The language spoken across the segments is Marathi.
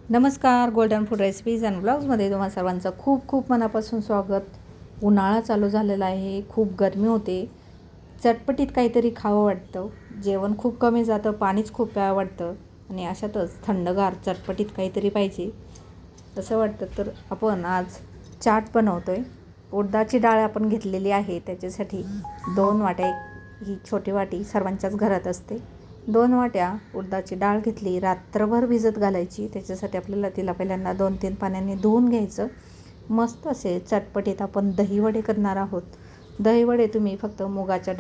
नमस्कार. गोल्डन फूड रेसिपीज अँड ब्लॉग्समध्ये तुम्हा सर्वांचं खूप खूप मनापासून स्वागत. उन्हाळा चालू झालेला आहे, खूप गरमी होते, चटपटीत काहीतरी खावं वाटतं, जेवण खूप कमी जातं, पाणीच खूप प्यावं वाटतं आणि अशातच थंडगार चटपटीत काहीतरी पाहिजे असं वाटतं. तर आपण आज चाट बनवतो आहे. उडदाची डाळ आपण घेतलेली आहे, त्याच्यासाठी 2 वाट्या, ही छोटी वाटी सर्वांच्याच घरात असते. 2 वाट्या उडदाची डाळ घेतली, रात्रभर भिजत घालायची. त्याच्यासाठी आपल्याला तिला पहिल्यांदा 2-3 पाण्याने धुवून घ्यायचं. मस्त असे चटपटीत आपण दहीवडे करणार आहोत. दहीवडे तुम्ही फक्त मुगाची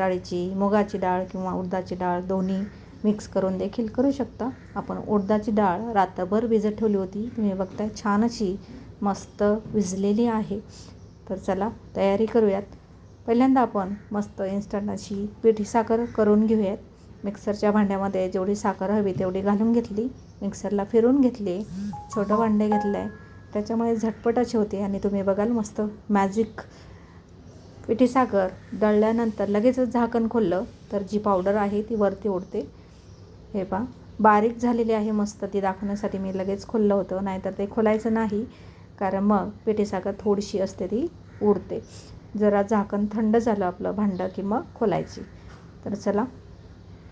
डाळ किंवा उडदाची डाळ दोन्ही मिक्स करून देखील करू शकता. आपण उडदाची डाळ रात्रभर भिजत ठेवली होती, तुम्ही बघताय छान अशी मस्त भिजलेली आहे. तर चला तयारी करूयात. पहिल्यांदा आपण मस्त इन्स्टंट अशी पिठी साखर करून घेऊयात. मिक्सरच्या भांड्यामध्ये जेवढी साखर हवी तेवढी घालून घेतली, मिक्सरला फिरून घेतली. छोटं भांडे घेतलं आहे, त्याच्यामुळे झटपट अशी होते आणि तुम्ही बघाल मस्त मॅजिक पिठी साखर दळल्यानंतर लगेचच झाकण खोललं तर जी पावडर आहे ती वरती उडते. हे पहा बारीक झालेली आहे मस्त, ती दाखवण्यासाठी मी लगेच खोललं होतं, नाहीतर ते खोलायचं नाही कारण मग पिठी साखर थोडीशी असते ती उडते. जरा झाकण थंड झालं आपलं भांडं की मग खोलायची. तर चला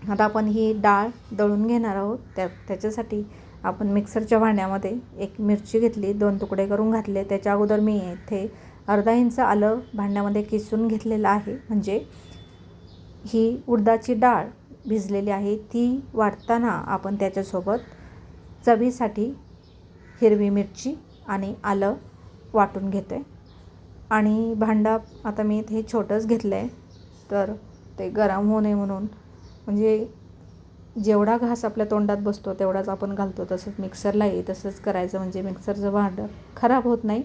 आता आपण ही डाळ दळून घेणार आहोत. त्याच्यासाठी आपण मिक्सरच्या भांड्यामध्ये एक मिरची घेतली, 2 तुकडे करून घातले. त्याच्या अगोदर मी इथे अर्धा इंच आलं भांड्यामध्ये किसून घेतलेलं आहे, म्हणजे ही उडदाची डाळ भिजलेली आहे ती वाटताना आपण त्याच्यासोबत चवीसाठी हिरवी मिरची आणि आलं वाटून घेतो आहे. आणि भांडं आता मी इथे छोटंच घेतलं आहे, तर ते गरम होऊ नये म्हणून, म्हणजे जेवढा घास आपल्या तोंडात बसतो तेवढाच आपण घालतो. तसंच मिक्सरलाही तसंच करायचं, म्हणजे मिक्सरचं भांडं खराब होत नाही,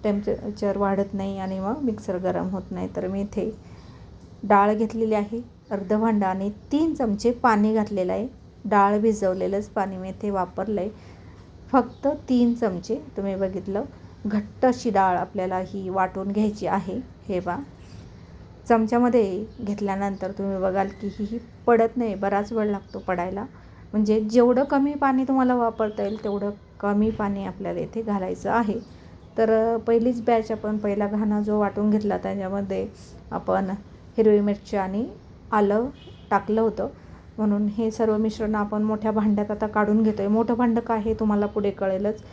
टेम्परेचर वाढत नाही आणि मग मिक्सर गरम होत नाही. तर मी इथे डाळ घेतलेली आहे अर्धं भांडं आणि 3 चमचे पाणी घातलेलं आहे. डाळ भिजवलेलंच पाणी मी इथे वापरलं आहे, फक्त 3 चमचे. तुम्ही बघितलं घट्ट अशी डाळ आपल्याला ही वाटून घ्यायची आहे. हे बा चमच्यामध्ये घेतल्यानंतर तुम्ही बघाल की ही पडत नाही, बराच वेळ लागतो पडायला. म्हणजे जेवढं कमी पाणी तुम्हाला वापरता येईल तेवढं कमी पाणी आपल्याला इथे घालायचं आहे. तर पहिलीच बॅच आपण पहिला घाणा जो वाटून घेतला त्याच्यामध्ये आपण हिरवी मिरची आणि आलं टाकलं होतं, म्हणून हे सर्व मिश्रण आपण मोठ्या भांड्यात आता काढून घेतो आहे. मोठं भांडं का आहे तुम्हाला पुढे कळेलच.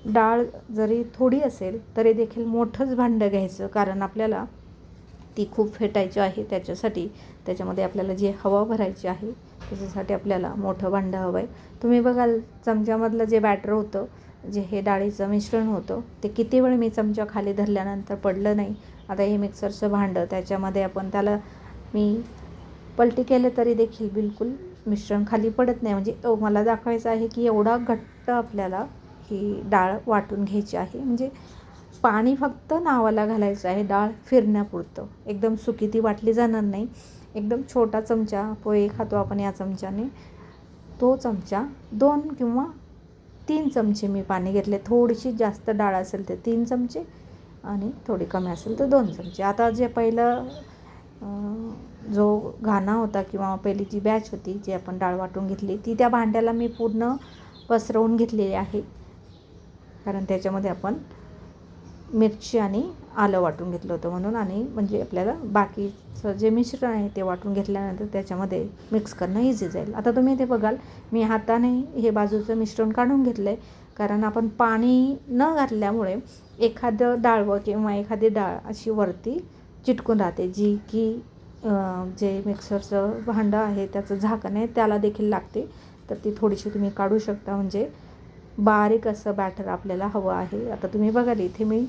डाळ जरी थोडी असेल तरी देखील मोठंच भांडं घ्यायचं, कारण आपल्याला ती खूप फेटायची आहे. त्याच्यामध्ये आपल्याला जी हवा भरायची आहे त्याच्यासाठी आपल्याला मोठं भांडं हवं आहे. तुम्ही बघाल चमच्यामधलं जे बॅटर होतं, जे हे डाळीचं मिश्रण होतं, ते किती वेळ मी चमचा खाली धरल्यानंतर पडलं नाही. आता हे मिक्सरचं भांडं, त्याच्यामध्ये आपण त्याला मी पलटी केलं तरी देखील बिलकुल मिश्रण खाली पडत नाही. म्हणजे मला दाखवायचं आहे की एवढा घट्ट आपल्याला ही डाळ वाटून घ्यायची आहे. म्हणजे पाणी फक्त नावाला घालायचं आहे, डाळ फिरण्यापुरतं. एकदम सुकी ती वाटली जाणार नाही. एकदम छोटा चमचा, पोहे खातो आपण या चमच्याने, तो चमचा 2 किंवा 3 चमचे मी पाणी घेतले. थोडीशी जास्त डाळ असेल तर 3 चमचे आणि थोडी कमी असेल तर 2 चमचे. आता जे पहिलं जो घाणा होता किंवा पहिली जी बॅच होती जी आपण डाळ वाटून घेतली ती त्या भांड्याला मी पूर्ण पसरवून घेतलेली आहे, कारण त्याच्यामध्ये आपण मिरची आणि आलं वाटून घेतलं होतं म्हणून. आणि म्हणजे आपल्याला बाकीचं जे मिश्रण आहे ते वाटून घेतल्यानंतर त्याच्यामध्ये मिक्स करणं इझी जाईल. आता तुम्ही इथे बघाल मी हाताने हे बाजूचं मिश्रण काढून घेतलं आहे, कारण आपण पाणी न घातल्यामुळे एखादं डाळवं किंवा एखादी डाळ अशी वरती चिटकून राहते, जी की जे मिक्सरचं भांडं आहे त्याचं झाकण आहे त्याला देखील लागते. तर ती थोडीशी तुम्ही काढू शकता, म्हणजे बारीक असं बॅटर आपल्याला हवं आहे. आता तुम्ही बघाल इथे मी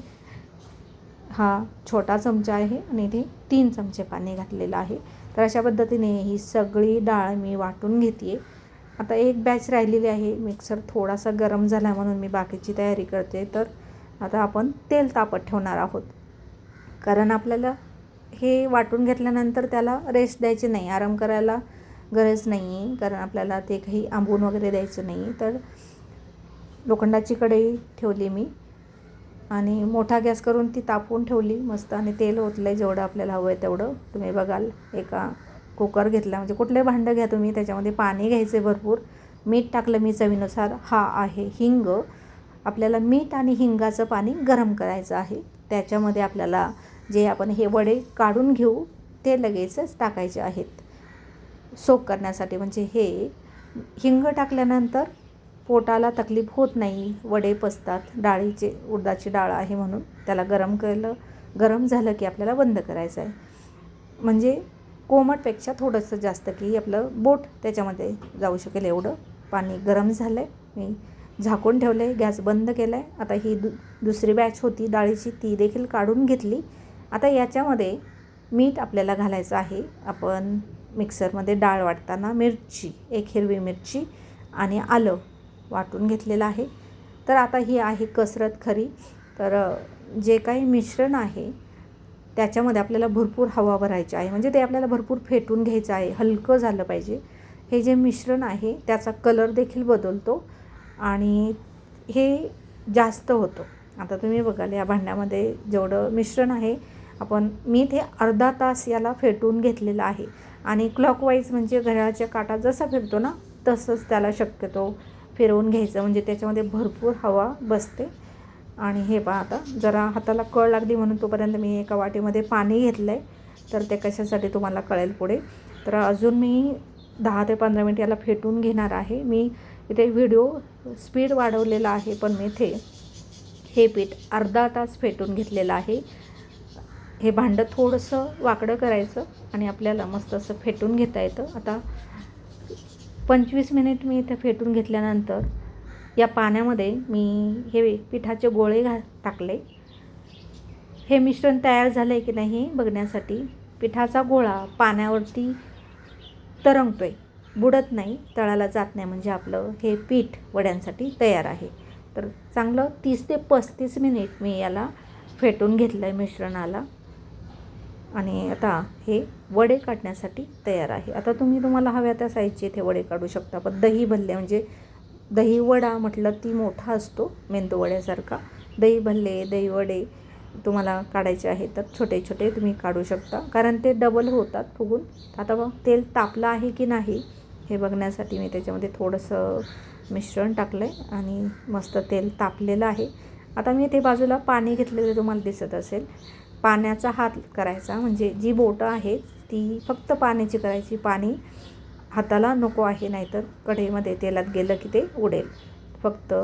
हा छोटा चमचा आहे आणि इथे 3 चमचे पाणी घातलेलं आहे. तर अशा पद्धतीने ही सगळी डाळ मी वाटून घेते आहे. आता एक बॅच राहिलेली आहे, मिक्सर थोडासा गरम झाला म्हणून मी बाकीची तयारी करते. तर आता आपण तेल तापत ठेवणार आहोत, कारण आपल्याला हे वाटून घेतल्यानंतर त्याला रेस्ट द्यायची नाही, आराम करायला गरज नाही आहे, कारण आपल्याला ते काही आंबून वगैरे द्यायचं नाही. तर लोखंडाची कढई ठेवली मी आणि मोठा गॅस करून ती तापवून ठेवली मस्त, आणि तेल ओतलं आहे जेवढं आपल्याला हवं आहे तेवढं. तुम्ही बघाल एका कुकर घेतला, म्हणजे कुठले भांडं घ्या तुम्ही, त्याच्यामध्ये पाणी घ्यायचे भरपूर, मीठ टाकलं मी चवीनुसार. हा आहे हिंग. आपल्याला मीठ आणि हिंगाचं पाणी गरम करायचं आहे. त्याच्यामध्ये आपल्याला जे आपण हे वडे काढून घेऊ ते लगेचच टाकायचे आहेत सोक करण्यासाठी. म्हणजे हे हिंग टाकल्यानंतर पोटाला तकलीफ होत नाही, वडे पचतात. डाळीचे उडदाची डाळ आहे म्हणून त्याला गरम झालं की आपल्याला बंद करायचं आहे. म्हणजे कोमटपेक्षा थोडंसं जास्त की आपलं बोट त्याच्यामध्ये जाऊ शकेल एवढं पाणी गरम झालं आहे. मी झाकून ठेवलं आहे, गॅस बंद केला आहे. आता ही दुसरी बॅच होती डाळीची ती देखील काढून घेतली. आता याच्यामध्ये मीठ आपल्याला घालायचं आहे. आपण मिक्सरमध्ये डाळ वाटताना मिरची, एक हिरवी मिरची आणि आलं वाटून घेतलेलं आहे. तर आता ही आहे कसरत खरी. तर जे काही मिश्रण आहे त्याच्यामध्ये आपल्याला भरपूर हवा भरायची आहे. म्हणजे ते आपल्याला भरपूर फेटून घ्यायचं आहे, हलकं झालं पाहिजे. हे जे मिश्रण आहे त्याचा कलर देखील बदलतो आणि हे जास्त होतं. आता तुम्ही बघाल या भांड्यामध्ये जेवढं मिश्रण आहे मी ते अर्धा तास याला फेटून घेतलेलं आहे. आणि क्लॉकवाईज म्हणजे घड्याळाच्या काटा जसा फिरतो ना तसंच त्याला शक्यतो फिरवून घ्यायचं. म्हणजे त्याच्यामध्ये भरपूर हवा बसते. आणि हे पहा आता जरा हाताला कळ लागली म्हणून तोपर्यंत मी एका वाटीमध्ये पाणी घेतलं आहे. तर ते कशासाठी तुम्हाला कळेल पुढे. तर अजून मी 10 ते 15 मिनिट याला फेटून घेणार आहे. मी इथे व्हिडिओ स्पीड वाढवलेला आहे पण मी इथे हे पीठ अर्धा तास फेटून घेतलेलं आहे. हे भांडं थोडंसं वाकडं करायचं आणि आपल्याला मस्त असं फेटून घेता येतं. आता 25 मिनिट मी इथे फेटून घेतल्यानंतर या पाण्यामध्ये मी हे पिठाचे गोळे टाकले. हे मिश्रण तयार झालं आहे की नाही बघण्यासाठी पिठाचा गोळा पाण्यावरती तरंगतो आहे, बुडत नाही, तळाला जात नाही. म्हणजे आपलं हे पीठ वड्यांसाठी तयार आहे. तर चांगलं 30 ते 35 मिनिट मी याला फेटून घेतलं आहे मिश्रणाला. आणि आता हे वडे काढण्यासाठी तयार आहे. आता तुम्हाला हव्या त्या साईजचे इथे वडे काढू शकता. पण दही भल्ले म्हणजे दही वडा म्हटलं ती मोठा असतो मेंदू वड्यासारखा. दही भल्ले, दही वडे तुम्हाला काढायचे आहे तर छोटे छोटे तुम्ही काढू शकता, कारण ते डबल होतात फुगून. आता मग तेल तापलं आहे की नाही हे बघण्यासाठी मी त्याच्यामध्ये थोडंसं मिश्रण टाकलं आहे आणि मस्त तेल तापलेलं आहे. आता मी ते बाजूला पाणी घेतलेलं तुम्हाला दिसत असेल. पाण्याचा हात करायचा, म्हणजे जी बोटं आहेत ती फक्त पाण्याची करायची. पाणी हाताला नको आहे, नाहीतर कढईमध्ये तेलात गेलं की ते उडेल. फक्त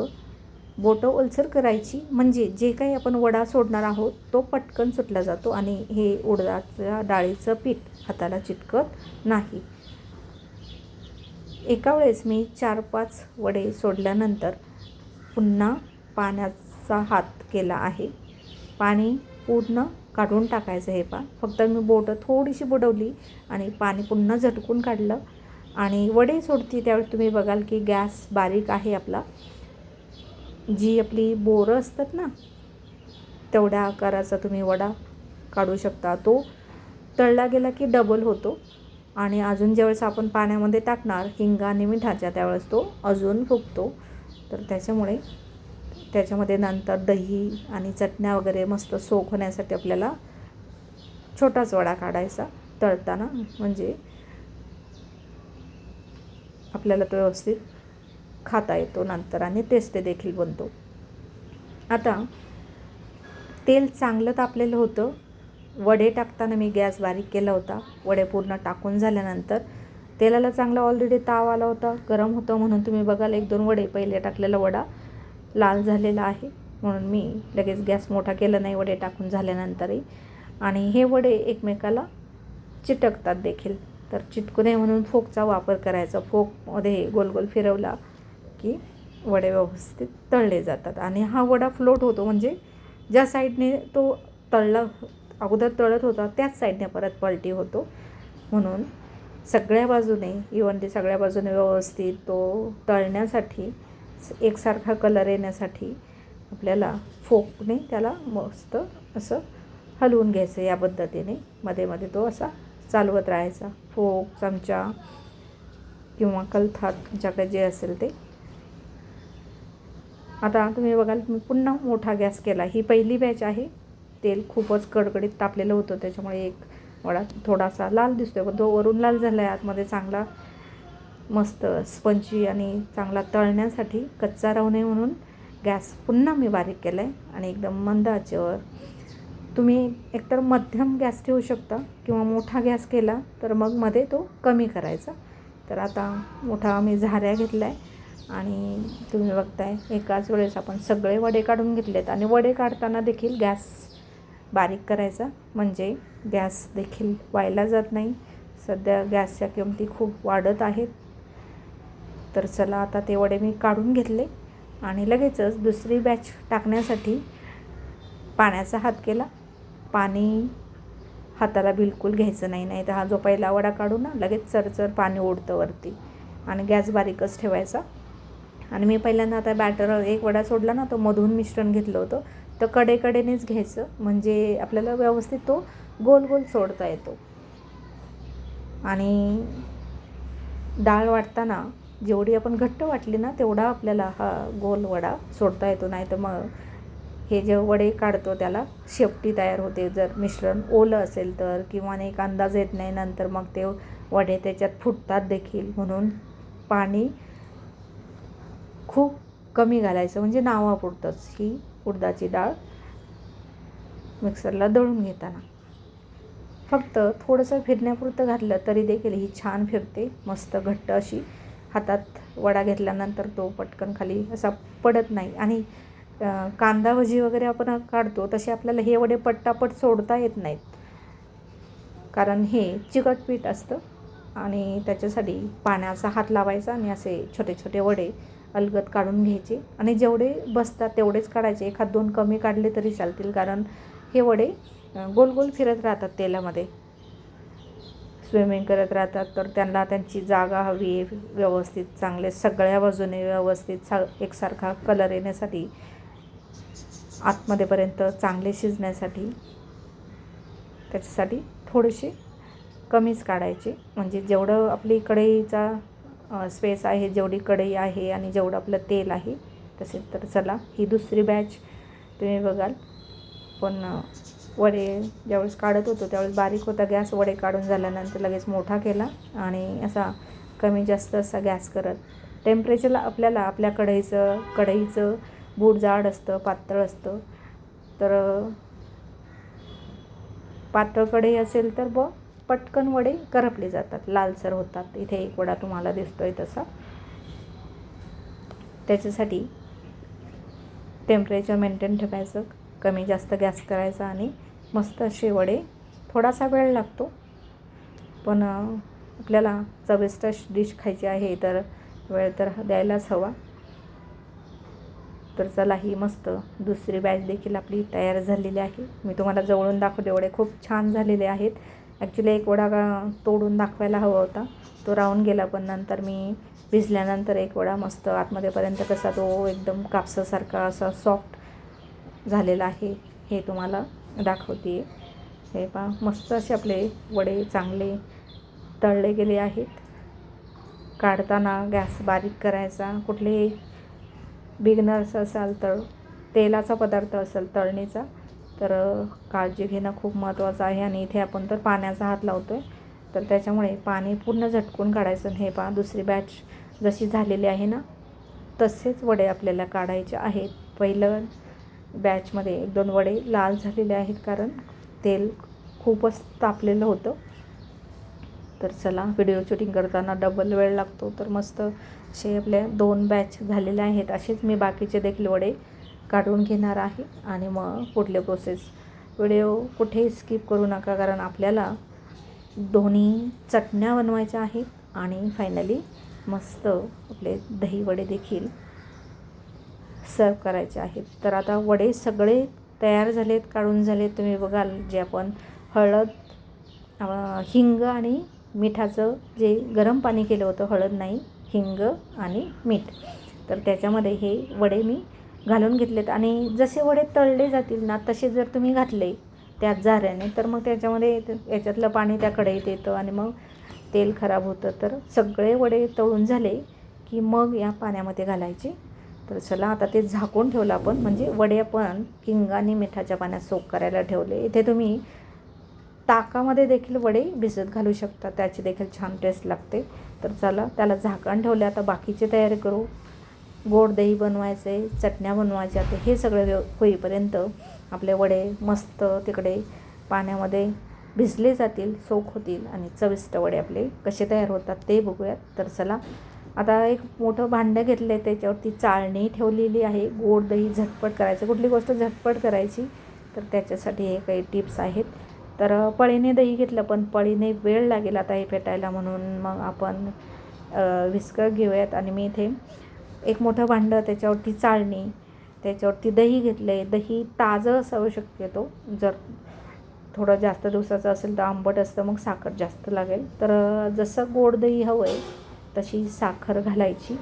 बोटं ओलसर करायची, म्हणजे जे काही आपण वडा सोडणार आहोत तो पटकन सुटला जातो आणि हे उडदाच्या डाळीचं पीठ हाताला चिटकत नाही. एका वेळेस मी 4-5 वडे सोडल्यानंतर पुन्हा पाण्याचा हात केला आहे. पाणी पूर्ण काढून टाकायचं. हे फक्त मी बोटं थोडीशी बुडवली आणि पाणी पुन्हा झटकून काढलं. आणि वडे सोडते त्यावेळेस तुम्ही बघाल की गॅस बारीक आहे आपला. जी आपली बोरं असतात ना तेवढ्या आकाराचा तुम्ही वडा काढू शकता. तो तळला गेला की डबल होतो. आणि अजून ज्यावेळेस आपण पाण्यामध्ये टाकणार हिंग आणि मिठाच्या त्यावेळेस तो अजून फुगतो. तर त्याच्यामध्ये नंतर दही आणि चटण्या वगैरे मस्त सोक होण्यासाठी आपल्याला छोटाच वडा काढायचा तळताना, म्हणजे आपल्याला तो व्यवस्थित खाता येतो नंतर आणि टेस्ट देखील बनतो. आता तेल चांगलं तापलेलं होतं. वडे टाकताना मी गॅस बारीक केला होता. वडे पूर्ण टाकून झाल्यानंतर तेलाला चांगला ऑलरेडी ताव आला होता, गरम होतं. म्हणून तुम्ही बघाल 1-2 वडे पहिले टाकलेला वडा लाल झालेला आहे. म्हणून मी लगेच गॅस मोठा केला नाही वडे टाकून झाल्यानंतरही. आणि हे वडे एकमेकाला चिटकतात देखील, तर चिटकू नये म्हणून फोकचा वापर करायचा. फोकमध्ये गोल गोल फिरवला की वडे व्यवस्थित तळले जातात. आणि हा वडा फ्लोट होतो, म्हणजे ज्या साईडने तो अगोदर तळत होता त्याच साईडने परत पलटी होतो. म्हणून सगळ्या बाजूने सगळ्या बाजूने व्यवस्थित तो तळण्यासाठी एकसारखा कलर येण्यासाठी आपल्याला फोकने त्याला मस्त असं हलवून घ्यायचं. या पद्धतीने मध्ये मध्ये तो असा चालवत राहायचा. फोक, चमचा किंवा कलथात तुमच्याकडे जे असेल ते. आता तुम्ही बघाल मी पुन्हा मोठा गॅस केला. ही पहिली बॅच आहे. तेल खूपच कडकडीत तापलेलं होतं, त्याच्यामुळे एक वडा थोडासा लाल दिसतोय, पण तो वरून लाल झाला आहे, आतमध्ये चांगला मस्त स्पंजी आणि चांगला तळण्यासाठी कच्चा राहू नये म्हणून गॅस पुन्हा मी बारीक केला आहे आणि एकदम मंद आचेवर. तुम्ही एकतर मध्यम गॅस ठेवू शकता किंवा मोठा गॅस केला तर मग मध्ये तो कमी करायचा. तर आता मोठा मी झाऱ्या घेतला आहे आणि तुम्ही बघताय एकाच वेळेस आपण सगळे वडे काढून घेतलेत. आणि वडे काढताना देखील गॅस बारीक करायचा म्हणजे गॅस देखील व्हायला जात नाही. सध्या गॅसच्या किमती खूप वाढत आहेत. तर चला आता ते वडे मी काढून घेतले आणि लगेचच दुसरी बॅच टाकण्यासाठी पाण्याचा हात केला. पाणी हाताला बिलकुल घ्यायचं नाही, नाही तर हा जो पहिला वडा काढू ना लगेच चरचर पाणी ओढतं वरती. आणि गॅस बारीकच ठेवायचा. आणि मी पहिल्यांदा आता बॅटर एक वडा सोडला ना तो मधून मिश्रण घेतलं होतं तर कडेकडेनेच घ्यायचं म्हणजे आपल्याला व्यवस्थित तो गोल गोल सोडता येतो. आणि डाळ वाटताना जेवढी आपण घट्ट वाटली ना तेवढा आपल्याला हा गोल वडा सोडता येतो. नाही तर मग हे जे वडे काढतो त्याला शेपटी तयार होते जर मिश्रण ओलं असेल तर, किंवा एक अंदाज येत नाही नंतर मग ते वडे त्याच्यात फुटतात देखील. म्हणून पाणी खूप कमी घालायचं म्हणजे नावापुरतंच. ही उडदाची डाळ मिक्सरला दळून घेताना फक्त थोडंसं फिरण्यापुरतं घातलं तरी देखील ही छान फिरते, मस्त घट्ट अशी. हातात वडा घेतल्यानंतर तो पटकन खाली असा पडत नाही. आणि कांदा भजी वगैरे आपण काढतो तसे आपल्याला हे वडे पट्टापट सोडता येत नाहीत कारण हे चिकट पीठ असतं. आणि त्याच्यासाठी पाण्याचा हात लावायचा आणि असे छोटे छोटे वडे अलगद काढून घ्यायचे. आणि जेवढे बसतात तेवढेच काढायचे. एखाद दोन कमी काढले तरी चालतील कारण हे वडे गोल गोल फिरत राहतात तेलामध्ये, स्विमिंग करत राहतात. तर त्यांना त्यांची जागा हवी आहे व्यवस्थित, चांगले सगळ्या बाजूने व्यवस्थित एकसारखा कलर येण्यासाठी, आतमध्येपर्यंत चांगले शिजण्यासाठी. त्याच्यासाठी थोडेसे कमीच काढायचे म्हणजे जेवढं आपली कढईचा स्पेस आहे, जेवढी कढई आहे आणि जेवढं आपलं तेल आहे तसे. तर चला ही दुसरी बॅच तुम्ही बघाल. पण वडे ज्यावेळेस काढत होतो त्यावेळेस बारीक होता गॅस. वडे काढून झाल्यानंतर लगेच मोठा केला आणि असा कमी जास्त असा गॅस करत टेम्परेचरला आपल्याला आपल्या कढईचं बूड जाड असतं पातळ असतं. तर पातळ कढई असेल तर पटकन वडे करपले जातात, लालसर होतात. इथे एक वडा तुम्हाला दिसतोय तसा. त्याच्यासाठी टेम्परेचर मेंटेन ठेवायचं, कमी जास्त गॅस करायचा आणि मस्त असे वडे. थोडासा वेळ लागतो पण आपल्याला चविष्ट डिश खायची आहे तर वेळ तर द्यायलाच हवा. तर चला ही मस्त दुसरी बॅच देखील आपली तयार झालेली आहे. मी तुम्हाला जवळून दाखवले वडे खूप छान झालेले आहेत. ॲक्च्युली एक वडा तोडून दाखवायला हवा होता, तो राहून गेला. पण नंतर मी भिजल्यानंतर एक वडा मस्त आतमध्येपर्यंत कसा तो एकदम कापसासारखा असा सॉफ्ट झालेला आहे हे तुम्हाला दाखवते. हे पहा मस्त असे आपले वडे चांगले तळले गेले आहेत. काढताना गॅस बारीक करायचा. कुठले बिगनर्स असाल तर तेलाचा पदार्थ असेल तळणीचा तर काळजी घेणं खूप महत्त्वाचं आहे. आणि इथे आपण तर पाण्याचा हात लावतो आहे तर त्याच्यामुळे पाणी पूर्ण झटकून काढायचं. हे पहा दुसरी बॅच जशी झालेली आहे ना तसेच वडे आपल्याला काढायचे आहेत. पहिलं बॅचमध्ये एक दोन वडे लाल झालेले आहेत कारण तेल खूपच तापलेलं होतं. तर चला व्हिडिओ शूटिंग करताना डबल वेळ लागतो. तर मस्त असे आपल्या 2 बॅच झालेले आहेत. असेच मी बाकीचे देखील वडे काढून घेणार आहे आणि मग पुढले प्रोसेस. व्हिडिओ कुठेही स्किप करू नका कारण आपल्याला दोन्ही चटण्या बनवायच्या आहेत आणि फायनली मस्त आपले दही वडे देखील सर्व करायचे आहेत. तर आता वडे सगळे तयार झालेत, काढून झालेत. तुम्ही बघाल जे आपण हळद, हिंग आणि मिठाचं जे गरम पाणी केलं होतं, हळद नाही हिंग आणि मीठ, तर त्याच्यामध्ये हे वडे मी घालून घेतलेत. आणि जसे वडे तळले जातील ना तसे जर तुम्ही घातले त्यात झाऱ्याने तर मग त्याच्यामध्ये याच्यातलं पाणी त्या कढईत येतं आणि मग तेल खराब होतं. तर सगळे वडे तळून झाले की मग या पाण्यामध्ये घालायचे. तर चला आता ते झाकून ठेवलं आपण म्हणजे वडे आपण हिंग आणि मिठाच्या पाण्यात सोक करायला ठेवले. इथे तुम्ही ताकामध्ये देखील वडे भिजत घालू शकता, त्याची देखील छान टेस्ट लागते. तर चला त्याला झाकण ठेवले. आता बाकीची तयारी करू. गोड दही बनवायचं आहे, चटण्या बनवायच्या. तर हे सगळं होईपर्यंत आपले वडे मस्त तिकडे पाण्यामध्ये भिजले जातील, सोक होतील आणि चविष्ट वडे आपले कसे तयार होतात ते बघूयात. तर चला आता एक मोठं भांडं घेतलं आहे, त्याच्यावरती चाळणी ठेवलेली आहे. गोड दही झटपट करायचं, कुठली गोष्ट झटपट करायची तर त्याच्यासाठी हे काही टिप्स आहेत. तर पळीने दही घेतलं, पण पळीने वेळ लागेल आता हे फेटायला, म्हणून मग आपण विस्कर घेऊयात. आणि मी इथे एक मोठं भांडं, त्याच्यावरती चाळणी, त्याच्यावरती दही घेतलं आहे. दही ताजं असावं शक्यतो. जर थोडं जास्त दिवसाचं असेल तर आंबट असतं, मग साखर जास्त लागेल. तर जसं गोड दही हवं आहे तशी साखर घालायची.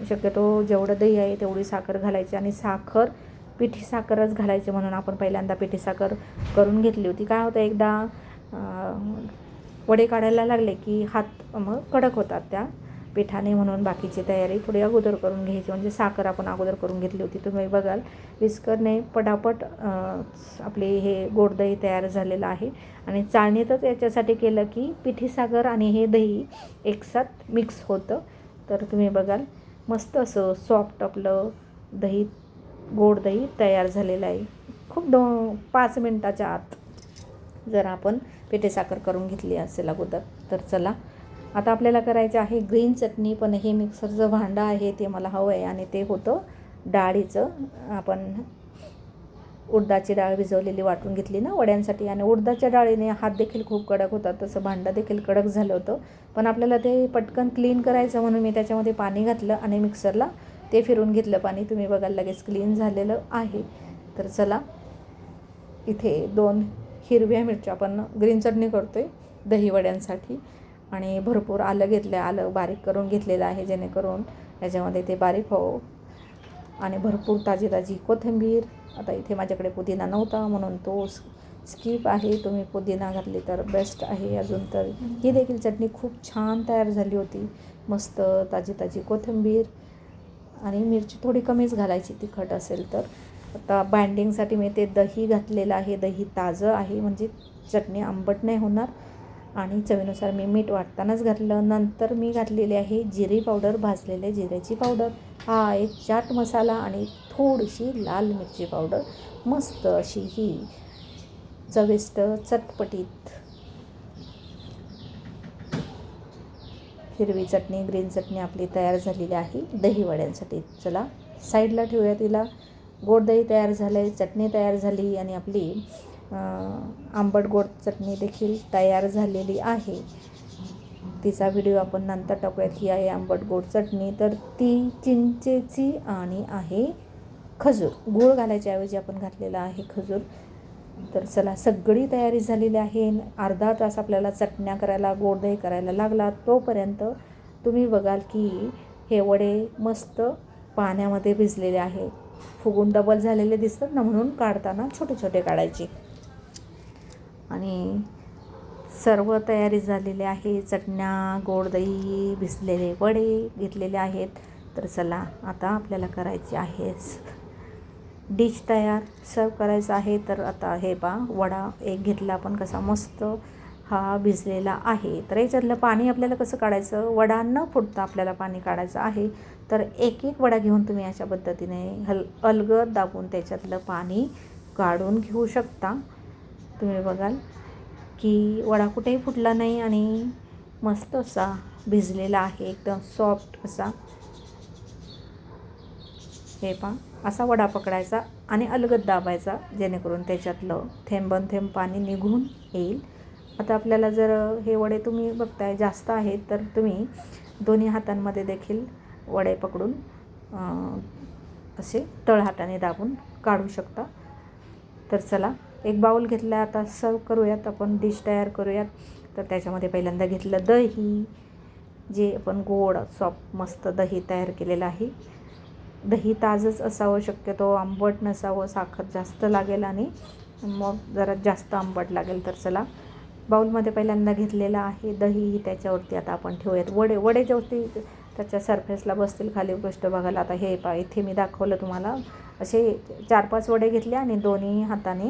शक्यतो जेवढं दही आहे तेवढी साखर घालायची. आणि साखर पिठी साखरच घालायची, म्हणून आपण पहिल्यांदा पिठी साखर करून घेतली होती. काय होतं, एकदा वडे काढायला लागले की हात मग कडक होतात त्या पिठाने, म्हणून बाकीची तयारी थोडी अगोदर करून घ्यायची. म्हणजे साखर आपण अगोदर करून घेतली होती. तुम्ही बघाल विस्करने पटापट आपले हे गोड दही तयार झालेलं आहे. आणि चाळणीतच याच्यासाठी केलं की पिठी साखर आणि हे दही एकसाथ मिक्स होतं. तर तुम्ही बघाल मस्त असं सॉफ्ट आपलं दही, गोड दही तयार झालेलं आहे. खूप 5 मिनटाच्या आत जर आपण पिठी साखर करून घेतली असेल अगोदर. तर चला आता आपल्याला करायचं आहे ग्रीन चटणी. पण हे मिक्सरचं भांडं आहे ते मला हवं आहे, आणि ते होतं डाळीचं. आपण उडदाची डाळ भिजवलेली वाटून घेतली ना वड्यांसाठी, आणि उडदाच्या डाळीने हात देखील खूप कडक होतात, तसं भांडं देखील कडक झालं होतं. पण आपल्याला ते पटकन क्लीन करायचं म्हणून मी त्याच्यामध्ये पाणी घातलं आणि मिक्सरला ते फिरून घेतलं पाणी. तुम्ही बघाल लगेच क्लीन झालेलं आहे. तर चला इथे 2 हिरव्या मिरच्या, आपण ग्रीन चटणी करतो आहे दही वड्यांसाठी, आणि भरपूर आलं घेतलं आहे. आलं बारीक करून घेतलेलं आहे जेणेकरून त्याच्यामध्ये ते बारीक हो. आणि भरपूर ताजी ताजी कोथिंबीर. आता इथे माझ्याकडे पुदिना नव्हता म्हणून तो स्किप आहे. तुम्ही पुदिना घातली तर बेस्ट आहे. अजून तर ही देखील चटणी खूप छान तयार झाली होती. मस्त ताजी ताजी कोथिंबीर, आणि मिरची थोडी कमीच घालायची तिखट असेल तर. आता बाइंडिंगसाठी मी ते दही घातलेलं आहे. दही ताजं आहे म्हणजे चटणी आंबट नाही होणार. आणि चवीनुसार मी मीठ वाटतानाच घातलं. नंतर मी घातलेली आहे जिरी पावडर, भाजलेले जिऱ्याची पावडर, हा एक चाट मसाला आणि थोडीशी लाल मिरची पावडर. मस्त अशी ही चविष्ट चटपटीत हिरवी चटणी, ग्रीन चटणी आपली तयार झालेली आहे दही वड्यांसाठी. चला साईडला ठेवूया तिला. गोड दही तयार झालं आहे, चटणी तयार झाली, आणि आपली आंबट गोड चटणी देखील तयार झालेली आहे. तिचा व्हिडिओ आपण नंतर टाकूयात. ही आहे आंबट गोड चटणी. तर ती चिंचेची आणि आहे खजूर. गूळ घालायच्या ऐवजी आपण घातलेला आहे खजूर. तर चला सगळी तयारी झालेली आहे. अर्धा तास आपल्याला चटण्या करायला, गोड दही करायला लागला. तोपर्यंत तुम्ही बघाल की हे वडे मस्त पाण्यामध्ये भिजलेले आहे. फुगून डबल झालेले दिसतात ना, म्हणून काढताना छोटे छोटे काढायचे. आणि सर्व तयारी झालेली आहे. चटण्या, गोड दही, भिजलेले वडे घेतलेले आहेत. तर चला आता आपल्याला करायचे आहे डिश तयार, सर्व करायचं आहे. तर आता हे वडा एक घेतला आपण, कसा मस्त हा भिजलेला आहे. तर याच्यातलं पाणी आपल्याला कसं काढायचं, वडा न फुटता आपल्याला पाणी काढायचं आहे. तर एक एक वडा घेऊन तुम्ही अशा पद्धतीने अलगद दाबून त्याच्यातलं पाणी काढून घेऊ शकता. तुम्ही बघाल की वडा कुठेही फुटला नाही आणि मस्त असा भिजलेला आहे, एकदम सॉफ्ट असा. हे असा वडा पकडायचा आणि अलगद दाबायचा, जेणेकरून त्याच्यातलं थेंबन थेंब पाणी निघून येईल. आता आपल्याला जर हे वडे तुम्ही बघताय जास्त आहेत, तर तुम्ही दोन्ही हातांमध्ये देखील वडे पकडून असे तळहाताने दाबून काढू शकता. तर चला एक बाउल घेतला, आता सर्व करूयात, आपण डिश तयार करूयात. तर त्याच्यामध्ये पहिल्यांदा घेतलं दही, जे आपण गोड सॉफ्ट मस्त दही तयार केलेलं आहे. दही ताजंच असावं शक्यतो, आंबट नसावं, साखर जास्त लागेल आणि मग जरा जास्त आंबट लागेल. तर चला बाउलमध्ये पहिल्यांदा घेतलेलं आहे दही. त्याच्यावरती आता आपण ठेवूयात वडे जेवढी त्याच्या सरफेसला बसतील खाली गोष्ट बघायला. आता हे इथे मी दाखवलं तुम्हाला, असे 4-5 वडे घेतले आणि दोन्ही हाताने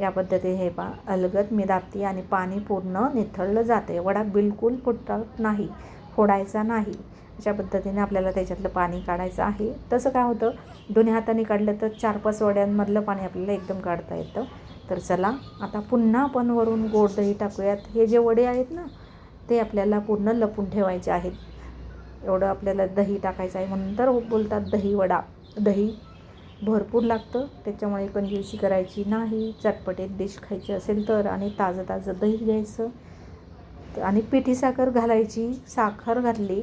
या पद्धतीने हे अलगद मी दाबते आणि पाणी पूर्ण निथळलं जाते. वडा बिलकुल फुटत नाही, फोडायचा नाही. अशा पद्धतीने आपल्याला त्याच्यातलं पाणी काढायचं आहे. तसं काय होतं, दोन्ही हाताने काढलं तर 4-5 वड्यांमधलं पाणी आपल्याला एकदम काढता येतं. तर चला आता पुन्हा आपण वरून गोड दही टाकूयात. हे जे वडे आहेत ना, ते आपल्याला पूर्ण लपून ठेवायचे आहेत. एवढं आपल्याला दही टाकायचं आहे, म्हणून तर बोलतात दही वडा. दही भरपूर लागतं, त्याच्यामुळे कंजूसी करायची नाही. चटपटीत डिश खायची असेल तर, आणि ताजं ताजं दही घ्यायचं आणि पिठी साखर घालायची. साखर घातली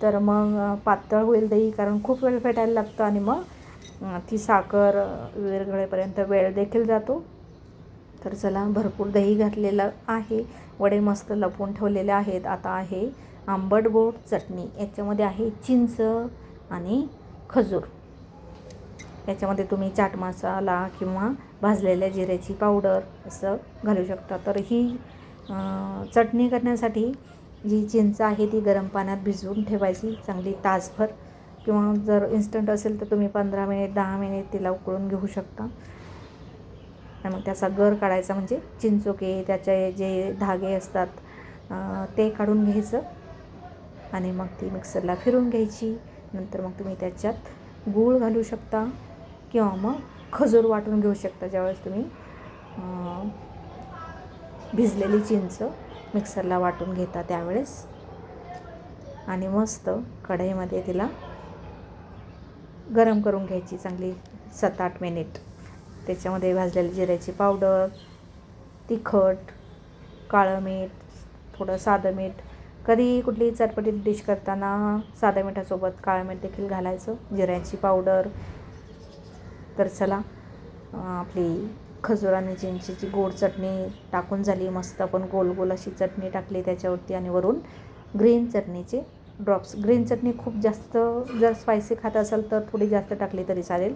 तर मग पातळ होईल दही, कारण खूप वेळ फेटायला लागतं आणि मग ती साखर विरघळेपर्यंत वेळ देखील जातो. तर चला, भरपूर दही घातलेलं आहे, वडे मस्त लपवून ठेवलेले आहेत. आता आहे आंबट गोड चटणी. याच्यामध्ये आहे चिंच आणि खजूर. याच्यामध्ये तुम्ही चाट मसाला किंवा भाजलेल्या जिऱ्याची पावडर असं घालू शकता. तर ही चटणी करण्यासाठी जी चिंच आहे ती गरम पाण्यात भिजवून ठेवायची चांगली तासभर, किंवा जर इन्स्टंट असेल तर तुम्ही 15 मिनिट 10 मिनिट तिला उकळून घेऊ शकता. आणि मग त्याचा गर काढायचा, म्हणजे चिंचोके त्याचे जे धागे असतात ते काढून घ्यायचं आणि मग ती मिक्सरला फिरून घ्यायची. नंतर मग तुम्ही त्याच्यात गूळ घालू शकता किंवा मग खजूर वाटून घेऊ शकता. ज्यावेळेस तुम्ही भिजलेली चिंच मिक्सरला वाटून घेता त्यावेळेस, आणि मस्त कढईमध्ये तिला गरम करून घ्यायची चांगली 7-8 मिनिट. त्याच्यामध्ये भाजलेली जिऱ्याची पावडर, तिखट, काळं मीठ, थोडं साधं मीठ. कधी कुठली चटपटीत डिश करताना साध्या मिठासोबत काळं मीठ देखील घालायचं, जिऱ्याची पावडर. तर चला, आपली खजूर आणि चिंचेची गोड चटणी टाकून झाली. मस्त आपण गोल गोल अशी चटणी टाकली त्याच्यावरती, आणि वरून ग्रीन चटणीचे ड्रॉप्स. ग्रीन चटणी खूप जास्त, जर स्पायसी खात असाल तर थोडी जास्त टाकली तरी चालेल,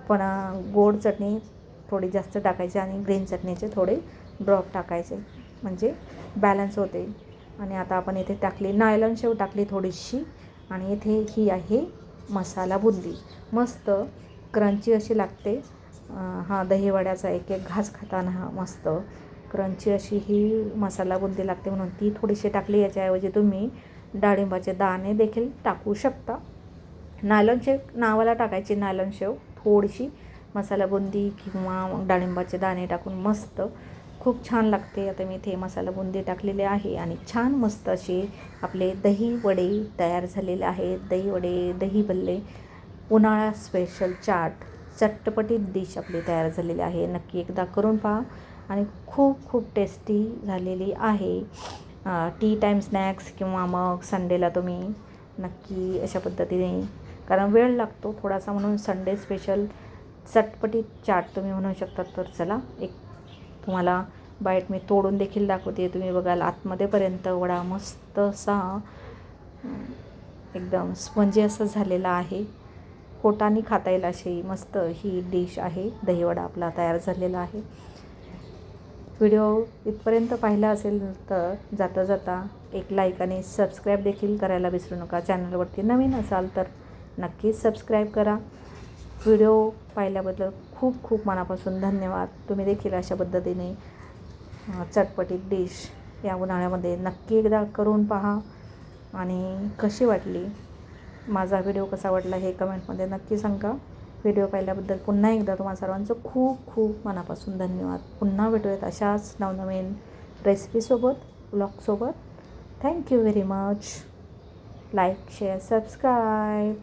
पण गोड चटणी थोडी जास्त टाकायची आणि ग्रीन चटणीचे थोडे ड्रॉप टाकायचे, म्हणजे बॅलन्स होते. आणि आता आपण इथे टाकली नायलॉन शेव टाकली थोडीशी, आणि इथे ही आहे मसाला बुंदी. मस्त क्रंची अशी लागते. हा दहीवड्याचा एक एक घास खाताना हा मस्त क्रंची अशी ही मसाला बुंदी लागते, म्हणून ती थोडीशी टाकली. याच्याऐवजी तुम्ही डाळिंबाचे दाणे देखील टाकू शकता. नायलॉन शेव नावाला टाकायची नायलॉन शेव, थोडीशी मसाला बुंदी किंवा डाळिंबाचे दाणे टाकून मस्त खूप छान लागते. आता मी इथे मसाला बुंदी टाकलेले आहे, आणि छान मस्त असे आपले दही वडे तयार झालेले आहेत. दही वडे, दही भल्ले, उन्हाळा स्पेशल चाट, चटपटीत डिश आपली तयार झालेली आहे. नक्की एकदा करून पहा, आणि खूप खूप टेस्टी झालेली आहे. टी टाईम स्नॅक्स किंवा मग संडेला तुम्ही नक्की अशा पद्धतीने, कारण वेळ लागतो थोडासा, म्हणून संडे स्पेशल चटपटीत चाट तुम्ही म्हणू शकता. तर चला, एक तुम्हाला बाईट मी तोडून देखील दाखवते, तुम्ही बघाल आतमध्येपर्यंत वडा मस्त असा एकदम स्पंजी असं झालेला आहे. पोटाने खाता येईल अशी मस्त ही डिश आहे. दहीवडा आपला तयार झालेला आहे. व्हिडिओ इथपर्यंत पाहिला असेल तर जाता जाता एक लाईक आणि सबस्क्राईब देखील करायला विसरू नका. चॅनलवरती नवीन असाल तर नक्कीच सबस्क्राईब करा. व्हिडिओ पाहिल्याबद्दल खूप खूप मनापासून धन्यवाद. तुम्ही देखील अशा पद्धतीने चटपटीत डिश या उन्हाळ्यामध्ये नक्की एकदा करून पहा, आणि कशी वाटली, माझा व्हिडिओ कसा वाटला हे कमेंटमध्ये नक्की सांगा. व्हिडिओ पाहिल्याबद्दल पुन्हा एकदा तुम्हा सर्वांचं खूप खूप मनापासून धन्यवाद. पुन्हा भेटूयात अशाच नवनवीन रेसिपीसोबत, ब्लॉगसोबत. Thank you very much. Like, share, subscribe.